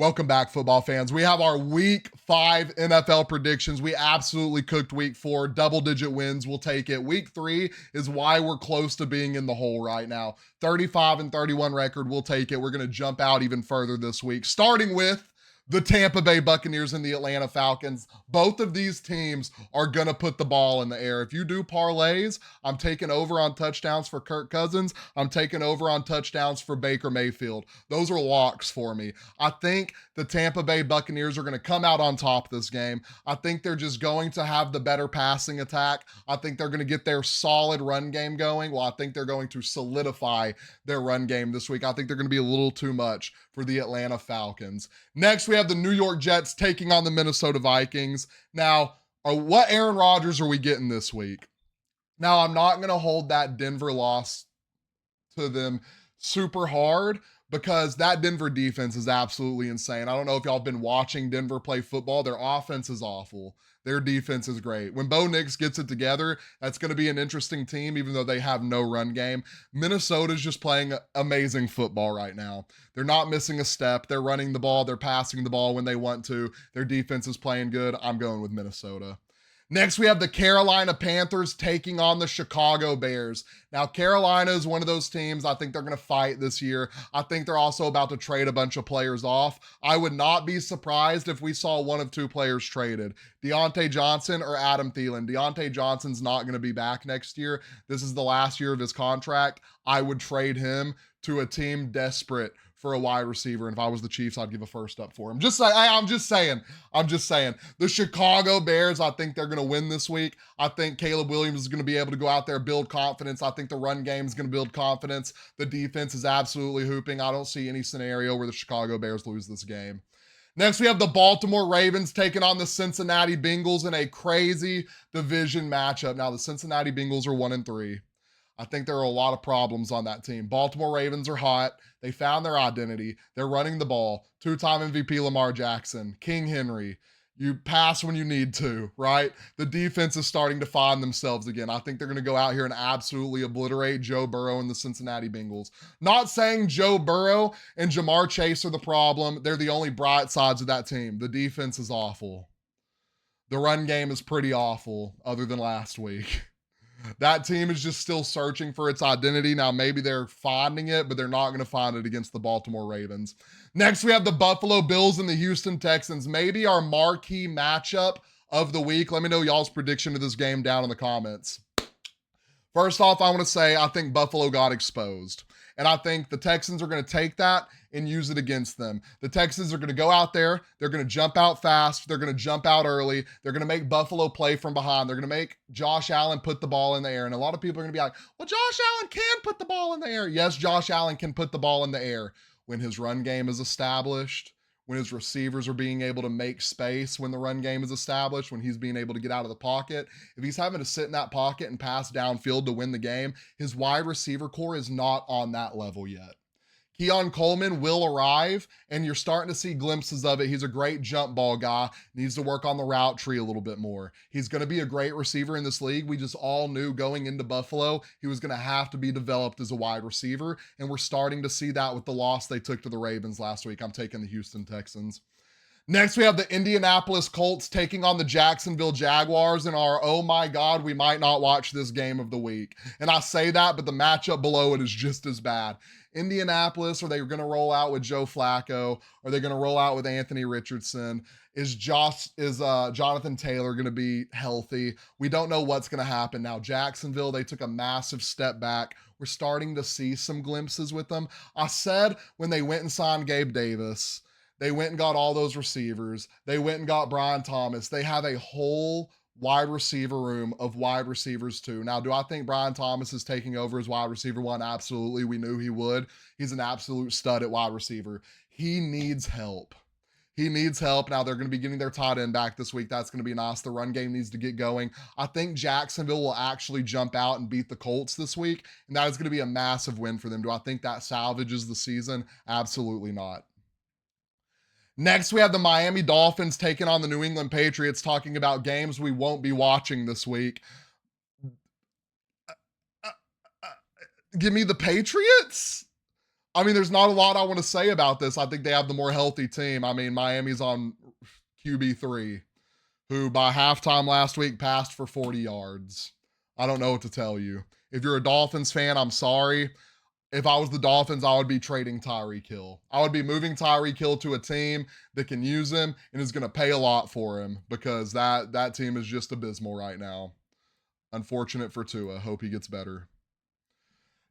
Welcome back, football fans. We have our week 5 NFL predictions. We absolutely cooked week 4, double-digit wins. We'll take it. Week 3 is why we're close to being in the hole right now. 35-31 record. We'll take it. We're going to jump out even further this week, starting with the Tampa Bay Buccaneers and the Atlanta Falcons. Both of these teams are going to put the ball in the air. If you do parlays, I'm taking over on touchdowns for Kirk Cousins. I'm taking over on touchdowns for Baker Mayfield. Those are locks for me. I think the Tampa Bay Buccaneers are going to come out on top this game. I think they're just going to have the better passing attack. I think they're going to get their solid run game going. Well, I think they're going to solidify their run game this week. I think they're going to be a little too much for the Atlanta Falcons. Next, we have the New York Jets taking on the Minnesota Vikings. Now, what Aaron Rodgers are we getting this week? Now, I'm not going to hold that Denver loss to them super hard because that Denver defense is absolutely insane. I don't know if y'all have been watching Denver play football. Their offense is awful. Their defense is great. When Bo Nix gets it together, that's going to be an interesting team, even though they have no run game. Minnesota's just playing amazing football right now. They're not missing a step. They're running the ball. They're passing the ball when they want to. Their defense is playing good. I'm going with Minnesota. Next, we have the Carolina Panthers taking on the Chicago Bears. Now, Carolina is one of those teams I think they're going to fight this year. I think they're also about to trade a bunch of players off. I would not be surprised if we saw one of two players traded, Deontay Johnson or Adam Thielen. Deontay Johnson's not going to be back next year. This is the last year of his contract. I would trade him to a team desperate for a wide receiver. And if I was the Chiefs, I'd give a first up for him. I'm just saying. The Chicago Bears, I think they're going to win this week. I think Caleb Williams is going to be able to go out there, build confidence. I think the run game is going to build confidence. The defense is absolutely hooping. I don't see any scenario where the Chicago Bears lose this game. Next, we have the Baltimore Ravens taking on the Cincinnati Bengals in a crazy division matchup. Now, the Cincinnati Bengals are 1-3. I think there are a lot of problems on that team. Baltimore Ravens are hot. They found their identity. They're running the ball. Two-time MVP Lamar Jackson, King Henry. You pass when you need to, right? The defense is starting to find themselves again. I think they're going to go out here and absolutely obliterate Joe Burrow and the Cincinnati Bengals. Not saying Joe Burrow and Jamar Chase are the problem. They're the only bright sides of that team. The defense is awful. The run game is pretty awful, other than last week. That team is just still searching for its identity. Now, maybe they're finding it, but they're not going to find it against the Baltimore Ravens. Next, we have the Buffalo Bills and the Houston Texans. Maybe our marquee matchup of the week. Let me know y'all's prediction of this game down in the comments. First off, I want to say I think Buffalo got exposed. And I think the Texans are going to take that and use it against them. The Texans are going to go out there. They're going to jump out fast. They're going to jump out early. They're going to make Buffalo play from behind. They're going to make Josh Allen put the ball in the air. And a lot of people are going to be like, well, Josh Allen can put the ball in the air. Yes, Josh Allen can put the ball in the air when his run game is established, when his receivers are being able to make space, when the run game is established, when he's being able to get out of the pocket. If he's having to sit in that pocket and pass downfield to win the game, his wide receiver core is not on that level yet. Keon Coleman will arrive, and you're starting to see glimpses of it. He's a great jump ball guy. Needs to work on the route tree a little bit more. He's going to be a great receiver in this league. We just all knew going into Buffalo, he was going to have to be developed as a wide receiver, and we're starting to see that with the loss they took to the Ravens last week. I'm taking the Houston Texans. Next, we have the Indianapolis Colts taking on the Jacksonville Jaguars in our, oh my God, we might not watch this game of the week. And I say that, but the matchup below it is just as bad. Indianapolis, are they going to roll out with Joe Flacco? Are they going to roll out with Anthony Richardson? Is Jonathan Taylor going to be healthy? We don't know what's going to happen. Now, Jacksonville, they took a massive step back. We're starting to see some glimpses with them. I said when they went and signed Gabe Davis, they went and got all those receivers. They went and got Brian Thomas. They have a whole wide receiver room of wide receivers too. Now, do I think Brian Thomas is taking over as wide receiver one? Absolutely. We knew he would. He's an absolute stud at wide receiver. He needs help. Now, they're going to be getting their tight end back this week. That's going to be nice. The run game needs to get going. I think Jacksonville will actually jump out and beat the Colts this week, and that is going to be a massive win for them. Do I think that salvages the season? Absolutely not. Next, we have the Miami Dolphins taking on the New England Patriots, talking about games we won't be watching this week. Give me the Patriots? I mean, there's not a lot I want to say about this. I think they have the more healthy team. I mean, Miami's on QB3, who by halftime last week passed for 40 yards. I don't know what to tell you. If you're a Dolphins fan, I'm sorry. If I was the Dolphins, I would be trading Tyreek Hill. I would be moving Tyreek Hill to a team that can use him and is going to pay a lot for him, because that team is just abysmal right now. Unfortunate for Tua. Hope he gets better.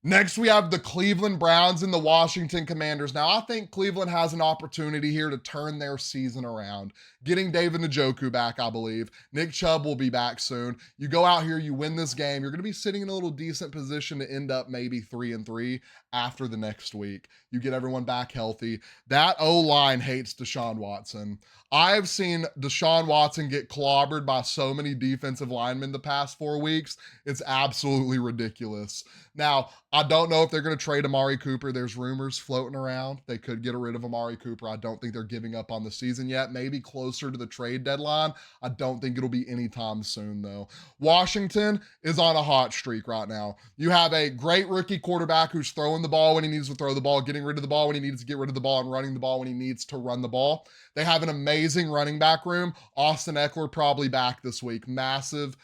Next, we have the Cleveland Browns and the Washington Commanders. Now, I think Cleveland has an opportunity here to turn their season around. Getting David Njoku back, I believe. Nick Chubb will be back soon. You go out here, you win this game, you're going to be sitting in a little decent position to end up maybe 3-3 after the next week. You get everyone back healthy. That O-line hates Deshaun Watson. I've seen Deshaun Watson get clobbered by so many defensive linemen the past 4 weeks. It's absolutely ridiculous. Now, I don't know if they're going to trade Amari Cooper. There's rumors floating around. They could get rid of Amari Cooper. I don't think they're giving up on the season yet. Maybe closer to the trade deadline. I don't think it'll be anytime soon, though. Washington is on a hot streak right now. You have a great rookie quarterback who's throwing the ball when he needs to throw the ball, getting rid of the ball when he needs to get rid of the ball, and running the ball when he needs to run the ball. They have an amazing running back room. Austin Eckler probably back this week. Massive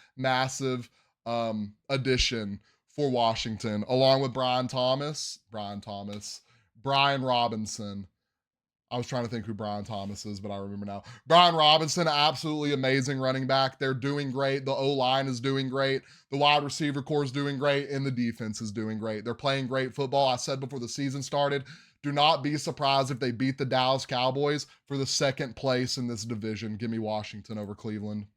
addition for Washington, along with Brian Robinson. I was trying to think who Brian Thomas is, but I remember now. Brian Robinson, absolutely amazing running back. They're doing great. The O-line is doing great. The wide receiver core is doing great, and the defense is doing great. They're playing great football. I said before the season started, do not be surprised if they beat the Dallas Cowboys for the second place in this division. Give me Washington over Cleveland.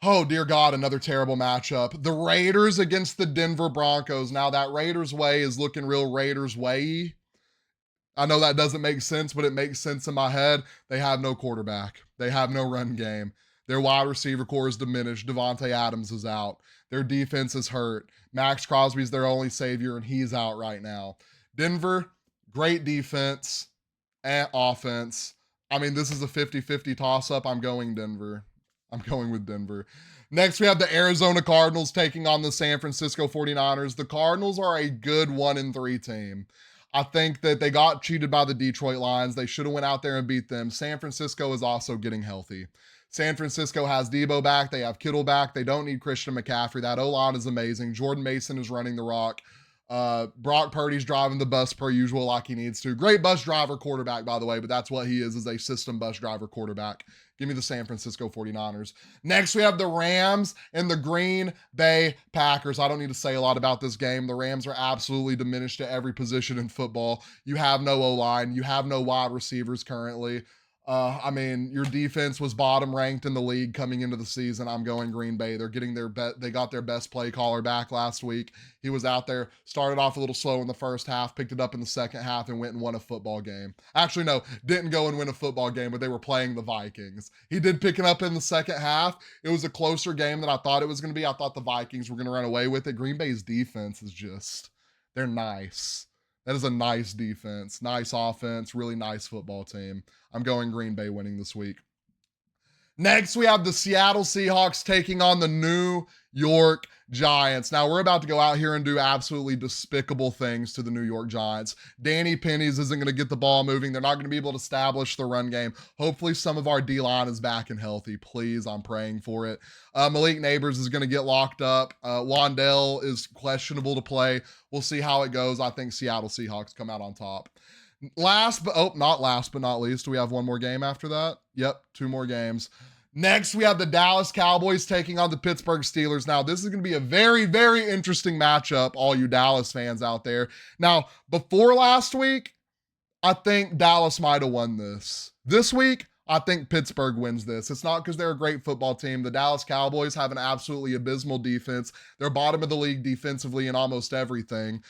Oh, dear God, another terrible matchup. The Raiders against the Denver Broncos. Now, that Raiders way is looking real Raiders way-y. I know that doesn't make sense, but it makes sense in my head. They have no quarterback. They have no run game. Their wide receiver core is diminished. Devontae Adams is out. Their defense is hurt. Max Crosby's their only savior, and he's out right now. Denver, great defense and offense. I mean, this is a 50-50 toss-up. I'm going Denver. I'm going with Denver. Next, we have the Arizona Cardinals taking on the San Francisco 49ers. The Cardinals are a good 1-3 team. I think that they got cheated by the Detroit Lions. They should have went out there and beat them. San Francisco is also getting healthy. San Francisco has Debo back. They have Kittle back. They don't need Christian McCaffrey. That O-line is amazing. Jordan Mason is running the rock. Brock Purdy's driving the bus per usual like he needs to. Great bus driver quarterback, by the way, but that's what he is a system bus driver quarterback. Give me the San Francisco 49ers. Next, we have the Rams and the Green Bay Packers. I don't need to say a lot about this game. The Rams are absolutely diminished at every position in football. You have no O-line. You have no wide receivers currently. I mean, your defense was bottom ranked in the league coming into the season. I'm going Green Bay. They're getting they got their best play caller back last week. He was out there, started off a little slow in the first half, picked it up in the second half, and went and won a football game. Actually, no, didn't go and win a football game, but they were playing the Vikings. He did pick it up in the second half. It was a closer game than I thought it was going to be. I thought the Vikings were going to run away with it. Green Bay's defense is just, they're nice. That is a nice defense, nice offense, really nice football team. I'm going Green Bay winning this week. Next, we have the Seattle Seahawks taking on the New York Giants. Now, we're about to go out here and do absolutely despicable things to the New York Giants. Danny Pennies isn't going to get the ball moving. They're not going to be able to establish the run game. Hopefully, some of our D-line is back and healthy. Please, I'm praying for it. Malik Neighbors is going to get locked up. Wandell is questionable to play. We'll see how it goes. I think Seattle Seahawks come out on top. Not last but not least, we have one more game after that. Yep, 2 more games. Next, we have the Dallas Cowboys taking on the Pittsburgh Steelers. Now, this is going to be a very, very interesting matchup, all you Dallas fans out there. Now, before last week, I think Dallas might have won this. This week, I think Pittsburgh wins this. It's not because they're a great football team. The Dallas Cowboys have an absolutely abysmal defense. They're bottom of the league defensively in almost everything.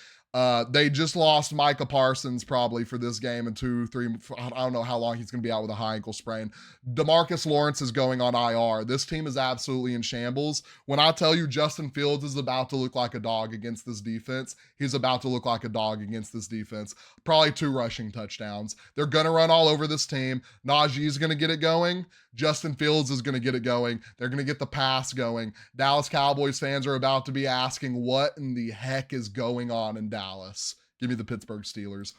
They just lost Micah Parsons probably for this game in 2-3. I don't know how long he's going to be out with a high ankle sprain. DeMarcus Lawrence is going on IR. This team is absolutely in shambles. When I tell you Justin Fields is about to look like a dog against this defense, he's about to look like a dog against this defense. Probably 2 rushing touchdowns. They're going to run all over this team. Najee's going to get it going. Justin Fields is going to get it going. They're going to get the pass going. Dallas Cowboys fans are about to be asking what in the heck is going on in Dallas. Give me the Pittsburgh Steelers.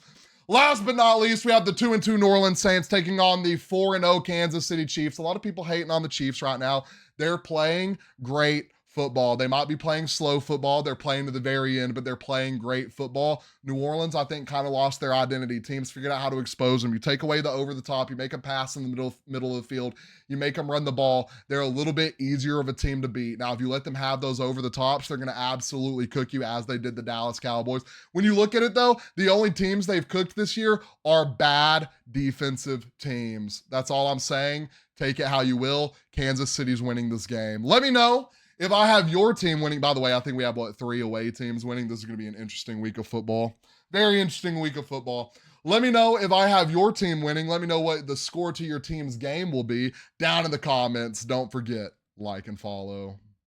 Last but not least, we have the 2-2 New Orleans Saints taking on the 4-0 Kansas City Chiefs. A lot of people hating on the Chiefs right now. They're playing great football. They might be playing slow football. They're playing to the very end, but they're playing great football. New Orleans, I think, kind of lost their identity. Teams figured out how to expose them. You take away the over the top. You make them pass in the middle of the field. You make them run the ball. They're a little bit easier of a team to beat. Now, if you let them have those over the tops, they're going to absolutely cook you as they did the Dallas Cowboys. When you look at it, though, the only teams they've cooked this year are bad defensive teams. That's all I'm saying. Take it how you will. Kansas City's winning this game. Let me know if I have your team winning. By the way, I think we have, 3 away teams winning. This is going to be an interesting week of football. Very interesting week of football. Let me know if I have your team winning. Let me know what the score to your team's game will be down in the comments. Don't forget, like and follow.